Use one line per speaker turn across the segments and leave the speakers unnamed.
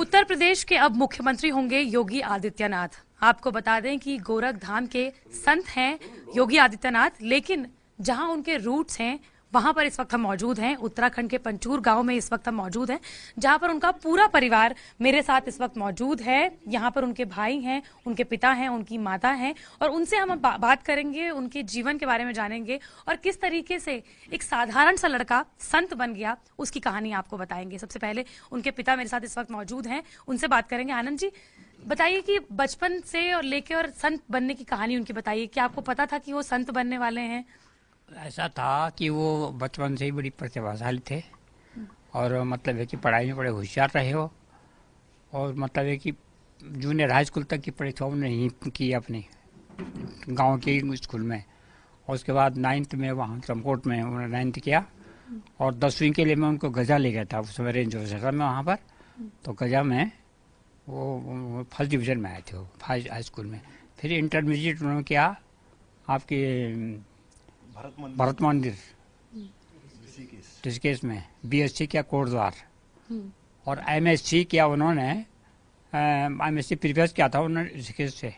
उत्तर प्रदेश के अब मुख्यमंत्री होंगे योगी आदित्यनाथ। आपको बता दें कि गोरखधाम के संत हैं योगी आदित्यनाथ, लेकिन जहां उनके रूट्स हैं वहां पर इस वक्त हम मौजूद हैं। उत्तराखंड के पंचूर गांव में इस वक्त हम मौजूद हैं, जहां पर उनका पूरा परिवार मेरे साथ इस वक्त मौजूद है। यहां पर उनके भाई हैं, उनके पिता हैं, उनकी माता हैं, और उनसे हम बात करेंगे, उनके जीवन के बारे में जानेंगे और किस तरीके से एक साधारण सा लड़का संत बन गया उसकी कहानी आपको बताएंगे। सबसे पहले उनके पिता मेरे साथ इस वक्त मौजूद हैं, उनसे बात करेंगे। आनंद जी, बताइए कि बचपन से और लेके और संत बनने की कहानी उनकी बताइए। क्या आपको पता था कि वो संत बनने वाले हैं?
ऐसा था कि वो बचपन से ही बड़ी प्रतिभाशाली थे और मतलब है कि पढ़ाई में बड़े होशियार रहे हो, और मतलब है कि जूनियर हाई स्कूल तक की परीक्षा उन्होंने ही की अपने गांव के स्कूल में, और उसके बाद 9th में वहाँ चमकोट में उन्होंने 9th किया, और 10वीं के लिए मैं उनको गजा ले गया था उस समय रेंज ऑफिसर में वहाँ पर। तो गजा में वो फर्स्ट डिवीज़न में आए थे वो हाई स्कूल में। फिर इंटरमीडिएट उन्होंने किया आपके भरत मंदिर ऋषिकेश में, BSc किया कोटद्वार, और MSc किया उन्होंने, MSc प्रीवियस किया था उन्होंने ऋषिकेश से।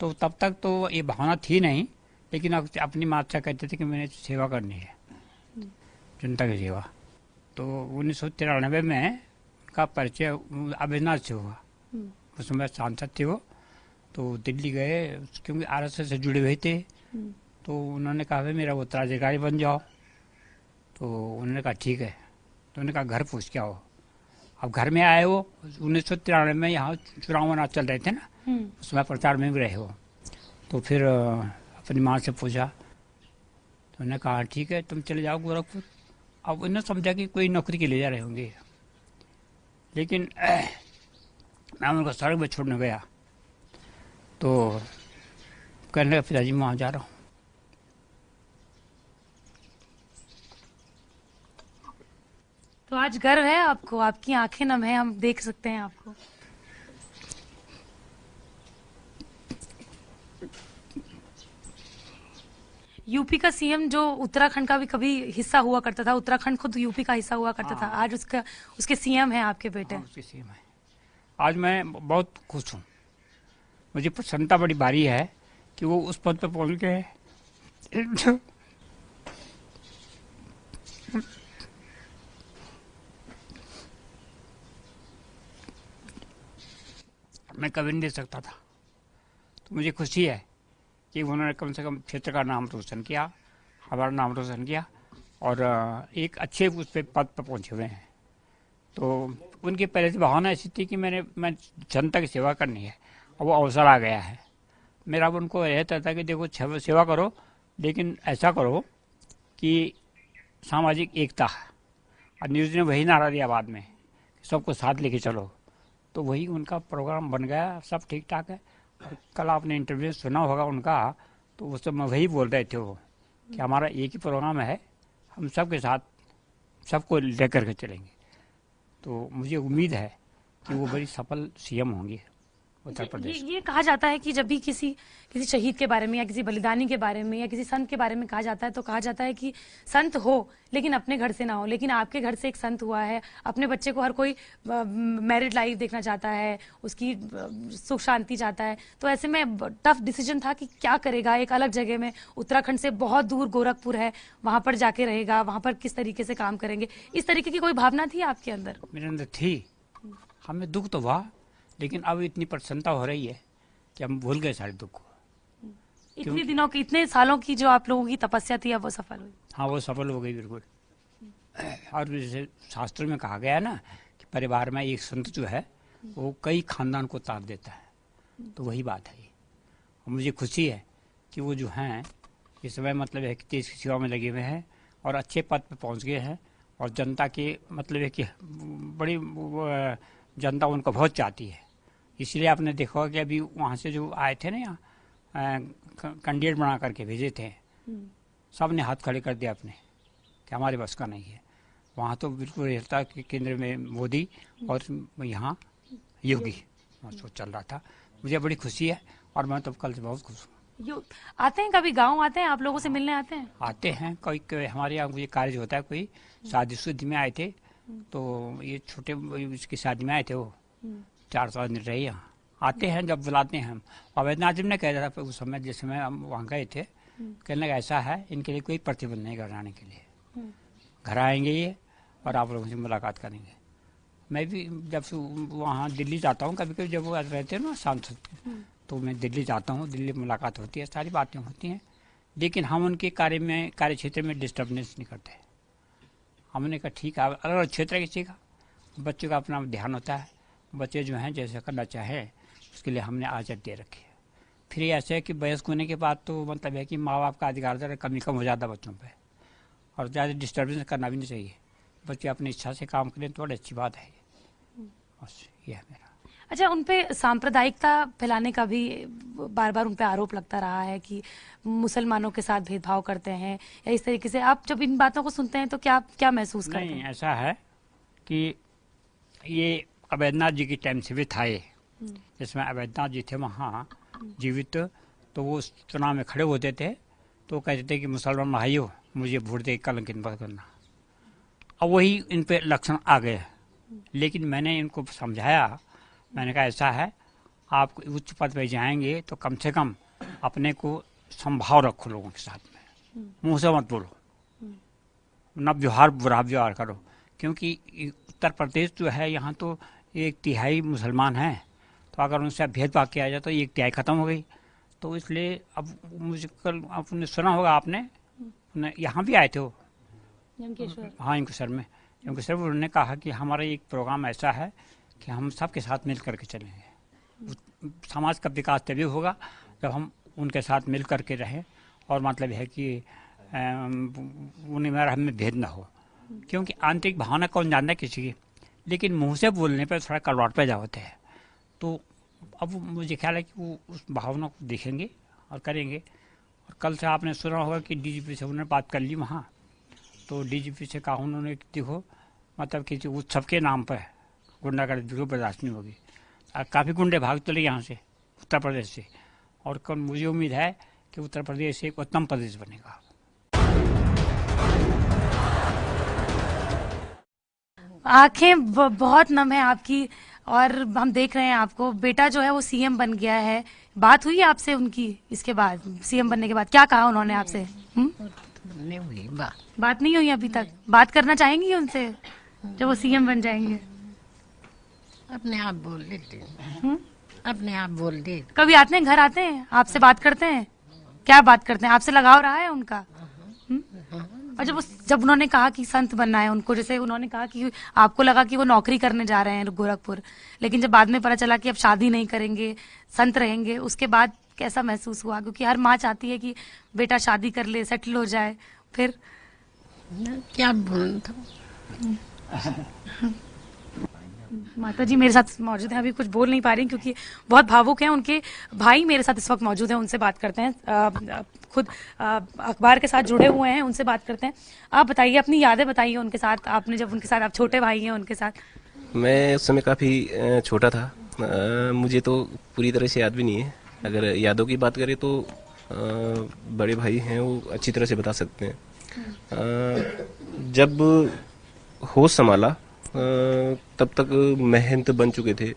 तो तब तक तो ये भावना थी नहीं, लेकिन अपनी माता से कहते थे कि मैंने सेवा करनी है, जनता की सेवा। तो 1993 में उनका परिचय अभिनाथ से हुआ। उस समय सांसद थे वो, तो दिल्ली गए क्योंकि RSS से जुड़े हुए थे। तो उन्होंने कहा भाई मेरा उत्तराधिकारी बन जाओ। तो उन्होंने कहा ठीक है। तो उन्होंने कहा घर पूछ के आओ। अब घर में आए हो 1993 में, यहाँ चुनाव चल रहे थे ना, उसमें प्रचार में भी रहे हो। तो फिर अपनी माँ से पूछा, तो उन्होंने कहा ठीक है तुम चले जाओ गोरखपुर। अब उन्होंने समझा कि कोई नौकरी के लिए जा रहे होंगे, लेकिन मैं उनको सड़क पर छोड़ने गया तो कहने लगा पिताजी मैं वहाँ जा रहा हूँ।
तो आज गर्व है आपको, आपकी आंखें नम है, हम देख सकते हैं आपको। यूपी का सीएम जो उत्तराखंड का भी कभी हिस्सा हुआ करता था, उत्तराखंड खुद यूपी का हिस्सा हुआ करता था, आज उसके सीएम हैं आपके बेटे।
उसके सीएम है। आज मैं बहुत खुश हूँ, मुझे प्रसन्नता बड़ी भारी है कि वो उस पद पर पहुंच गए। मैं कभी नहीं दे सकता था। तो मुझे खुशी है कि उन्होंने कम से कम क्षेत्र का नाम रोशन किया, हमारा नाम रोशन किया, और एक अच्छे उस पे पद पर पहुंचे हुए हैं। तो उनकी पहले से भावना ऐसी थी कि मैं जनता की सेवा करनी है, और वो अवसर आ गया है। मेरा उनको रहता था कि देखो सेवा करो, लेकिन ऐसा करो कि सामाजिक एकता। और न्यूज़ ने वही नारा दिया बाद में, सबको साथ लेके चलो। तो वही उनका प्रोग्राम बन गया, सब ठीक ठाक है। और कल आपने इंटरव्यू सुना होगा उनका, तो उस समय वही बोल रहे थे वो कि हमारा एक ही प्रोग्राम है, हम सबके साथ सबको लेकर के चलेंगे। तो मुझे उम्मीद है कि वो बड़ी सफल सीएम होंगे उत्तर प्रदेश।
ये कहा जाता है कि जब भी किसी शहीद के बारे में या किसी बलिदानी के बारे में या किसी संत के बारे में कहा जाता है, तो कहा जाता है कि संत हो लेकिन अपने घर से ना हो। लेकिन आपके घर से एक संत हुआ है, अपने बच्चे को हर कोई मैरिड लाइफ देखना चाहता है, उसकी सुख शांति चाहता है। तो ऐसे में टफ डिसीजन था कि क्या करेगा, एक अलग जगह में, उत्तराखंड से बहुत दूर गोरखपुर है, वहां पर जाके रहेगा, वहां पर किस तरीके से काम करेंगे, इस तरीके की कोई भावना थी आपके अंदर?
मेरे अंदर थी, हमें दुख तो हुआ, लेकिन अब इतनी प्रसन्नता हो रही है कि हम भूल गए सारे दुख को।
इतने दिनों की, इतने सालों की जो आप लोगों की तपस्या थी, अब वो सफल हुई।
हाँ, वो सफल हो गई बिल्कुल। और जैसे शास्त्र में कहा गया है ना कि परिवार में एक संत जो है वो कई खानदान को तार देता है, तो वही बात है ये। और मुझे खुशी है कि वो जो हैं इस समय मतलब है कि देश की सेवा में लगे हुए हैं और अच्छे पद पर पहुंच गए हैं, और जनता के मतलब है कि बड़ी जनता उनको बहुत चाहती है। इसलिए आपने देखा होगा कि अभी वहाँ से जो आए थे ना, यहाँ कैंडिडेट बना करके भेजे थे, सब ने हाथ खड़े कर दिया अपने कि हमारे बस का नहीं है। वहाँ तो बिल्कुल रहता कि केंद्र में मोदी और यहाँ योगी तो चल रहा था। मुझे बड़ी खुशी है और मैं तो कल से बहुत खुश हूँ।
आते हैं कभी गांव, आते हैं आप लोगों से मिलने आते हैं?
आते हैं, कोई हमारे यहाँ मुझे कार्य होता है, कोई शादी शुदी में आए थे, तो ये छोटे इसकी शादी में आए थे वो, 400 आदमी रहे यहाँ, आते हैं जब बुलाते हैं हम। अवैधनाथ जी ने कह रहा था उस समय जिस समय हम वहाँ गए थे, कहने लगा ऐसा है इनके लिए कोई प्रतिबंध नहीं कराने के लिए, घर आएंगे ये और आप लोगों से मुलाकात करेंगे। मैं भी जब से वहाँ दिल्ली जाता हूँ, कभी कभी जब वो रहते हैं ना सांसद, तो मैं दिल्ली जाता हूँ, दिल्ली मुलाकात होती है, सारी बातें होती हैं, लेकिन हम उनके कार्य क्षेत्र में डिस्टर्बेंस नहीं करते। हमने कहा ठीक है, अलग क्षेत्र किसी का, बच्चों का अपना ध्यान होता है, बच्चे जो हैं जैसे करना चाहें उसके लिए हमने आज़ादी दे रखी है। फिर ये ऐसे है कि वयस्क होने के बाद तो मतलब है कि माँ बाप का अधिकार ज़रा कम हो जाता बच्चों पे, और ज़्यादा डिस्टर्बेंस करना भी नहीं चाहिए। बच्चे अपनी इच्छा से काम करें तो बड़ी अच्छी बात है, बस ये है मेरा।
अच्छा, उन पे सांप्रदायिकता फैलाने का भी बार बार उन पे आरोप लगता रहा है कि मुसलमानों के साथ भेदभाव करते हैं या इस तरीके से। आप जब इन बातों को सुनते हैं तो क्या क्या महसूस करते हैं?
नहीं, ऐसा है कि ये अवैधनाथ जी के टाइम से भी था ये, जिसमें अवैधनाथ जी थे वहाँ जीवित, तो वो चुनाव में खड़े होते थे तो कहते थे कि मुसलमान भाइयों मुझे वोट दे कलंकित मत करना। अब वही इन पे लक्षण आ गए, लेकिन मैंने इनको समझाया, मैंने कहा ऐसा है आप उच्च पद पर जाएंगे तो कम से कम अपने को संभाव रखो लोगों के साथ में, मुँह से मत बोलो, न व्यवहार बुरा व्यवहार करो, क्योंकि उत्तर प्रदेश जो है यहाँ तो 1/3 मुसलमान हैं, तो अगर उनसे भेदभाव किया जाए तो 1/3 खत्म हो गई। तो इसलिए अब मुझे कल आपने सुना होगा, आपने यहाँ भी आए थे वो, हाँ यंकेश्वर में, यंकेश्वर में उन्होंने कहा कि हमारा एक प्रोग्राम ऐसा है कि हम सबके साथ मिल करके चलेंगे। समाज का विकास तभी होगा जब हम उनके साथ मिल करके रहें, और मतलब है कि उन्हें मेरा हमें भेद ना हो, क्योंकि आंतरिक भावना कौन जानता है किसी की, लेकिन मुंह से बोलने पर थोड़ा कड़वाहट पैदा होते हैं। तो अब मुझे ख्याल है कि वो उस भावना को देखेंगे और करेंगे। और कल से आपने सुना होगा कि डीजीपी से उन्होंने बात कर ली वहाँ, तो डीजीपी से कहा उन्होंने देखो मतलब किसी उत्सव के नाम पर गुंडागर्दी बिल्कुल बर्दाश्त नहीं होगी। काफ़ी गुंडे भाग चले यहाँ से उत्तर प्रदेश से, और कल मुझे उम्मीद है कि उत्तर प्रदेश एक उत्तम प्रदेश बनेगा।
आंखें बहुत नम है आपकी, और हम देख रहे हैं आपको, बेटा जो है वो सीएम बन गया है। बात हुई आपसे उनकी इसके बाद, सीएम बनने के बाद क्या कहा उन्होंने आपसे?
नहीं हुई
बात नहीं हुई अभी तक? बात करना चाहेंगी उनसे जब वो सीएम बन जाएंगे?
अपने आप बोल देते, अपने आप बोल दे।
कभी आते हैं, घर आते हैं, आपसे बात करते हैं? क्या बात करते हैं? आपसे लगाव रहा है उनका? और जब उन्होंने कहा कि संत बनना है उनको, जैसे उन्होंने कहा कि आपको लगा कि वो नौकरी करने जा रहे हैं गोरखपुर, लेकिन जब बाद में पता चला कि अब शादी नहीं करेंगे, संत रहेंगे, उसके बाद कैसा महसूस हुआ? क्योंकि हर माँ चाहती है कि बेटा शादी कर ले, सेटल हो जाए। फिर
क्या बोलता?
माता जी मेरे साथ मौजूद हैं, अभी कुछ बोल नहीं पा रही क्योंकि बहुत भावुक हैं। उनके भाई मेरे साथ इस वक्त मौजूद हैं, उनसे बात करते हैं। खुद अखबार के साथ जुड़े हुए हैं, उनसे बात करते हैं। आप बताइए, अपनी यादें बताइए उनके साथ, आपने जब उनके साथ, आप छोटे भाई हैं उनके साथ।
मैं उस समय काफ़ी छोटा था, मुझे तो पूरी तरह से याद भी नहीं है। अगर यादों की बात करें तो बड़े भाई हैं, वो अच्छी तरह से बता सकते हैं। जब होश संभाला तब तक महंत बन चुके थे,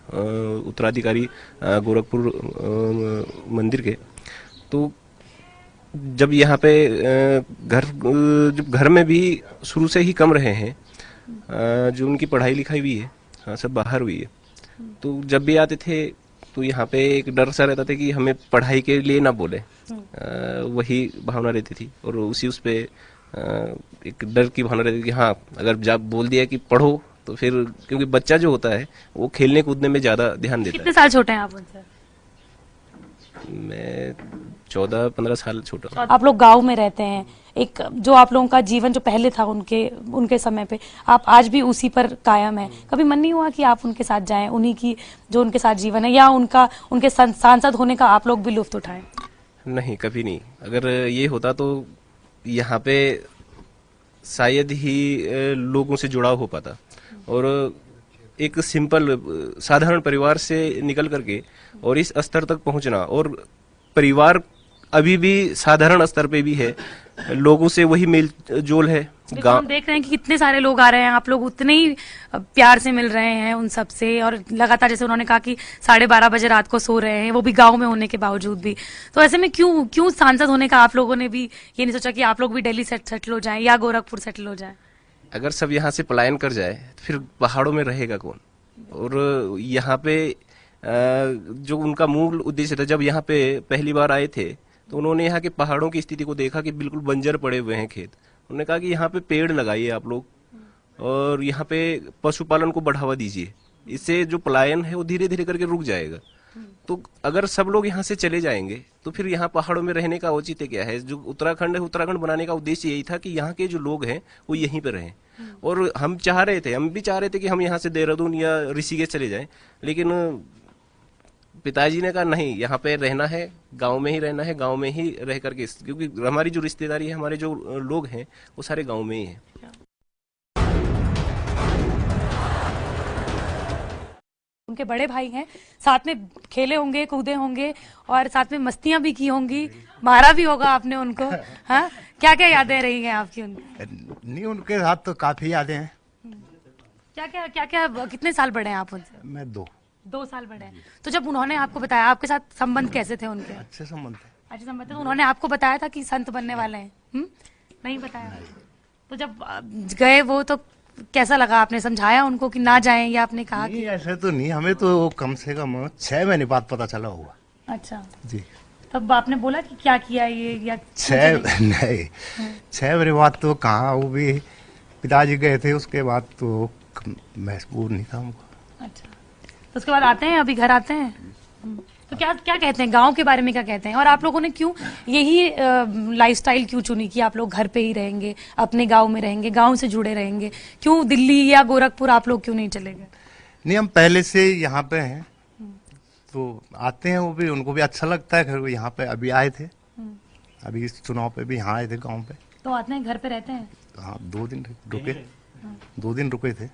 उत्तराधिकारी गोरखपुर मंदिर के। तो जब यहाँ पे घर में भी शुरू से ही कम रहे हैं, जो उनकी पढ़ाई लिखाई हुई है, हाँ, सब बाहर हुई है। तो जब भी आते थे तो यहाँ पे एक डर सा रहता था कि हमें पढ़ाई के लिए ना बोले, वही भावना रहती थी। और उसी उस पे एक डर की भावना रहती थी कि हाँ, अगर जब बोल दिया कि पढ़ो तो फिर, क्योंकि बच्चा जो होता है वो खेलने कूदने में ज्यादा ध्यान देता है।
कितने साल छोटे हैं आप उनसे?
मैं 14-15 साल छोटा हूँ।
आप लोग गांव में रहते हैं, एक जो आप लोगों का जीवन जो पहले था उनके समय पे, आप आज भी उसी पर कायम है। कभी मन नहीं हुआ कि आप उनके साथ जाएं, उन्हीं की जो उनके साथ जीवन है, या उनके सांसद होने का आप लोग भी लुत्फ उठाएं?
नहीं, कभी नहीं। अगर ये होता तो यहाँ पे शायद ही लोगों से जुड़ाव हो पाता, और एक सिंपल साधारण परिवार से निकल करके और इस स्तर तक पहुंचना, और परिवार अभी भी साधारण स्तर पे भी है, लोगों से वही मेल जोल है।
देखो, हम देख रहे हैं कि कितने सारे लोग आ रहे हैं, आप लोग उतने ही प्यार से मिल रहे हैं उन सब से, और लगातार जैसे उन्होंने कहा कि 12:30 बजे रात को सो रहे हैं, वो भी गांव में होने के बावजूद भी। तो ऐसे में क्यों सांसद होने का आप लोगों ने भी ये नहीं सोचा कि आप लोग भी दिल्ली सेटल हो जाएं या गोरखपुर सेटल हो जाएं?
अगर सब यहाँ से पलायन कर जाए तो फिर पहाड़ों में रहेगा कौन? और यहाँ पे जो उनका मूल उद्देश्य था, जब यहाँ पे पहली बार आए थे तो उन्होंने यहाँ के पहाड़ों की स्थिति को देखा कि बिल्कुल बंजर पड़े हुए हैं खेत। उन्होंने कहा कि यहाँ पे पेड़ लगाइए आप लोग, और यहाँ पे पशुपालन को बढ़ावा दीजिए, इससे जो पलायन है वो धीरे धीरे करके रुक जाएगा। तो अगर सब लोग यहाँ से चले जाएंगे तो फिर यहाँ पहाड़ों में रहने का औचित्य क्या है? जो उत्तराखंड है, उत्तराखंड बनाने का उद्देश्य यही था कि यहाँ के जो लोग हैं वो यहीं पे रहें। और हम भी चाह रहे थे कि हम यहाँ से देहरादून या ऋषिकेश चले जाएं, लेकिन पिताजी ने कहा नहीं, यहाँ पे रहना है, गांव में ही रहना है, गांव में ही रह करके, क्योंकि हमारी जो रिश्तेदारी है, हमारे जो लोग हैं वो सारे गांव में ही हैं।
उनके बड़े भाई हैं, साथ में खेले होंगे, कूदे होंगे और साथ में मस्तियां भी की होंगी, मारा भी होगा आपने उनको। हाँ, क्या क्या यादें रही हैं आपकी उनकी?
नहीं, उनके साथ तो काफी यादें हैं।
क्या कितने साल बड़े हैं आप उनसे?
मैं
2 साल बड़े हैं। तो जब उन्होंने आपको बताया, आपके साथ संबंध कैसे थे उनके?
अच्छे संबंध थे।
अच्छे संबंध थे। उन्होंने आपको बताया था कि संत बनने वाले हैं? नहीं बताया। तो जब गए वो, तो कैसा लगा? आपने समझाया उनको कि ना जाएं, या आपने कहा
नहीं,
कि?
ऐसे तो नहीं, हमें तो कम से कम 6 महीने बाद पता चला हुआ।
अच्छा
जी।
तब आपने बोला कि क्या किया ये, या
6 नहीं, 6 महीने बाद तो कहाँ, वो भी पिताजी गए थे, उसके बाद तो महसूस नहीं था हमको।
अच्छा, तो उसके बाद आते हैं, अभी घर आते हैं, तो क्या कहते हैं गांव के बारे में, क्या कहते हैं? और आप लोगों ने क्यों यही लाइफस्टाइल क्यों चुनी कि आप लोग घर पे ही रहेंगे, अपने गांव में रहेंगे, गांव से जुड़े रहेंगे? क्यों दिल्ली या गोरखपुर आप लोग क्यों नहीं चले गए?
नहीं, हम पहले से यहाँ पे हैं, तो आते हैं, वो भी, उनको भी अच्छा लगता है। घर यहाँ पे अभी आए थे, अभी इस चुनाव पे भी यहाँ आए थे गाँव पे।
तो आते हैं, घर पे रहते हैं?
हाँ, 2 दिन रुके, 2 दिन रुके थे,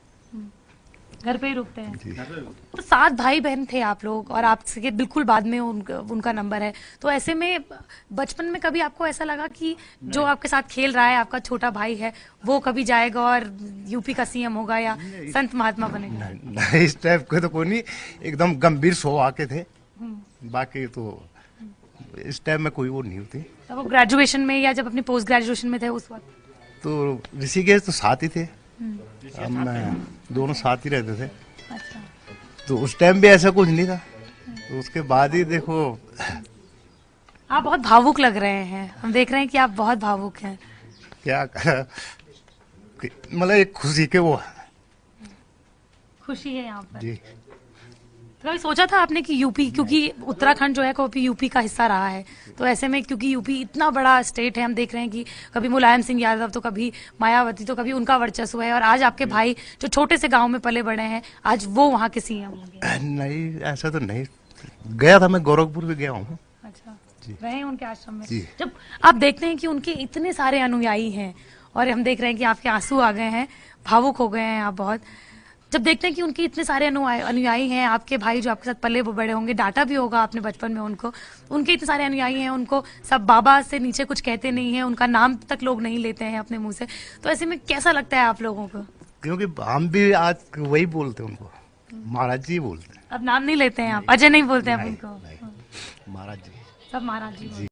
घर पे ही रुकते हैं।
जी।
तो 7 भाई बहन थे आप लोग, और आपसे बिल्कुल बाद में उनका नंबर है। तो ऐसे में बचपन में कभी आपको ऐसा लगा कि जो आपके साथ खेल रहा है, आपका छोटा भाई है, वो कभी जाएगा और यूपी का सीएम होगा या संत महात्मा बनेगा?
नहीं, इस टाइप के तो कोई नहीं, एकदम गंभीर सो आके थे, बाकी तो इस टाइम में कोई वो नहीं होती।
तो वो ग्रेजुएशन में या जब अपनी पोस्ट ग्रेजुएशन में थे उस वक्त?
तो ऋषिकेश तो साथ ही थे, अब मैं दोनों साथ ही रहते थे।
अच्छा,
तो उस टाइम भी ऐसा कुछ नहीं था, तो उसके बाद ही देखो।
आप बहुत भावुक लग रहे हैं, हम देख रहे हैं कि आप बहुत भावुक हैं।
क्या करा, मतलब एक खुशी के वो
खुशी है यहाँ पर
जी।
तो कभी सोचा था आपने कि यूपी, क्योंकि उत्तराखंड जो है कभी यूपी का हिस्सा रहा है, तो ऐसे में क्योंकि यूपी इतना बड़ा स्टेट है, हम देख रहे हैं कि कभी मुलायम सिंह यादव, तो कभी मायावती, तो कभी उनका वर्चस्व है, और आज आपके भाई जो छोटे से गांव में पले बड़े हैं, आज वो वहाँ के सीएम होंगे।
नहीं, ऐसा तो नहीं, गया था मैं, गोरखपुर भी गया हूँ।
अच्छा, रहे उनके आश्रम में?
जी।
जब आप देखते हैं कि उनके इतने सारे अनुयायी हैं, और हम देख रहे हैं कि आपके आंसू आ गए हैं, भावुक हो गए हैं आप बहुत, जब देखते हैं कि उनके इतने सारे अनुयायी हैं, आपके भाई जो आपके साथ पले बड़े होंगे, डांटा भी होगा आपने बचपन में उनको, उनके इतने सारे अनुयायी हैं, उनको सब बाबा से नीचे कुछ कहते नहीं है, उनका नाम तक लोग नहीं लेते हैं अपने मुंह से, तो ऐसे में कैसा लगता है आप लोगों को?
क्योंकि हम भी आज वही बोलते हैं उनको, महाराज जी बोलते हैं।
अब नाम नहीं लेते हैं आप, अजय नहीं बोलते हैं आप उनको?
महाराज जी,
सब महाराज जी।